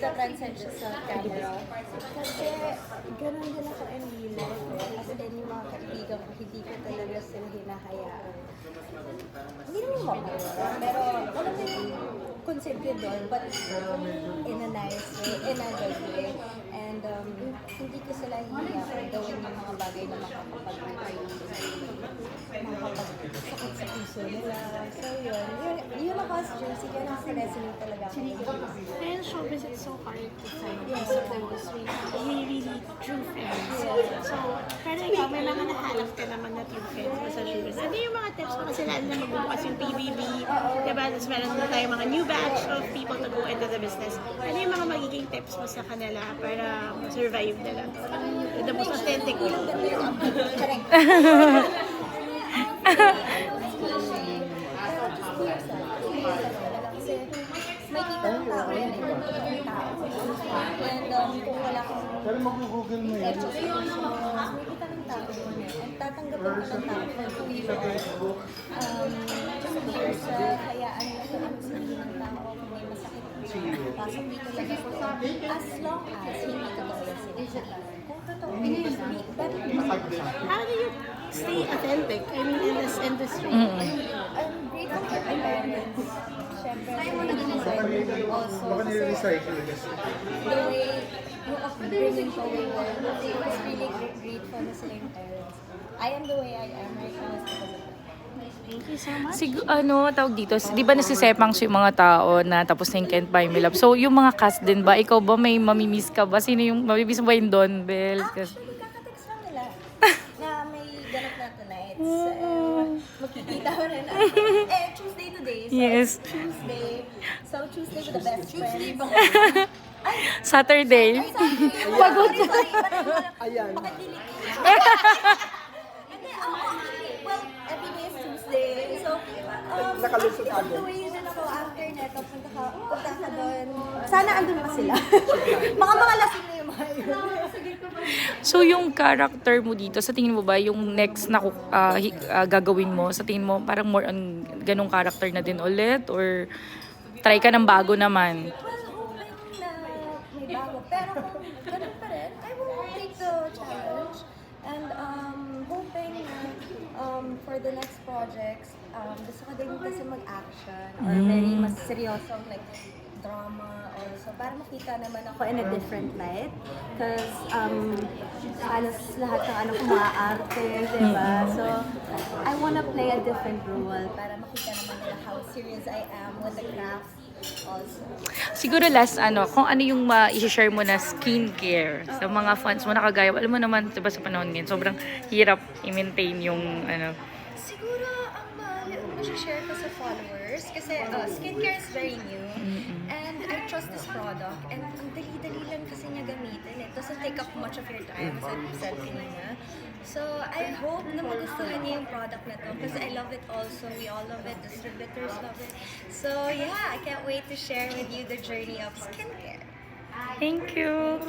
the transcend sa camera. Kasi ganun din ako in real life. As in, yung mga kaibigan ko, hindi ko talaga sila hinahayaan. Hindi naman mamaya, pero alam mo yung considered but in a nice way, in a good way. And hindi ko sila hihiyaan gawin yung mga bagay na makakapag-sakit sa puso nila. So yun ako as Juicy, yun nakaka-resonate talaga ako. And showbiz, it's so hard to find sa industry. We really true friends. So, pero ikaw, may mga nahanap ka naman na true friends mo sa showbiz. Ano yung mga tips mo? Kasi lalo na magbubukas yung PBB. Diba? Tapos meron na tayong mga new batch of people to go into the business. Ano yung mga magiging tips mo sa kanila para survive nila? The most authentic way. Correct. Kasi may kita ng tao yan, may kita ng tao. And kung wala kang Pero mag-google mo yun. may kita ng tao yun eh. And tatanggapin ka ng tao for who you are. Just be yourself, hayaan mo kung ano sabihin ng tao, kung may masakit pasok dito lang ako. As long as hindi totoo yung sinasabi. Kung totoo, How do you stay authentic? I mean, in this industry. I'm grateful for my parents. Siyempre, also, Baka kasi nire-recycle kasi. the way yung upbringing ko with them, I was really grateful na sila yung parents. I am the way I am right now is because of them. Thank you so much. Tawag dito, di ba nasisepang yung mga tao na tapos na yung Can't Buy Me Love? So, yung mga cast din ba? Ikaw ba may mamimiss ka ba? Sino yung mamimiss mo ba yung Don Bell? Actually, kakatext lang nila na may ganap na tonight. So, magkikita ko rin na. Tuesday today. So, Yes. Tuesday. So, Tuesday with the best friends. Saturday. Pagod ka. Ayan. Bakit delete? Hindi, actually, well, every day is Tuesday. So, Nakalusot agad. the way din ako after neto, punta ka doon. Sana andun pa sila. Baka mga lasing na yung mga yun. So, yung character mo dito, sa tingin mo ba, yung next na gagawin mo, sa tingin mo, parang more on ganong character na din ulit? Or try ka ng bago naman? Well, hoping na may bago. Pero kung ganun pa rin, I will take the challenge. And hoping na for the next projects, gusto ko din kasi mag-action or very mas seryosong like drama also para makita naman ako in a different light because halos lahat ng ano ko maaarte, diba? So I wanna play a different role para makita naman nila how serious I am with the craft also. Siguro last, kung ano yung i-share mo na skincare sa mga fans mo na kagaya. Alam mo naman, diba sa panahon ngayon, sobrang hirap i-maintain yung, Siguro ang share ko sa followers kasi skincare is very new and I trust this product and ang dali-dali lang kasi niya gamitin. It doesn't take up much of your time as I said kanina. So I hope na magustuhan niya yung product na to because I love it also. We all love it. Distributors love it. So yeah, I can't wait to share with you the journey of skincare. Thank you!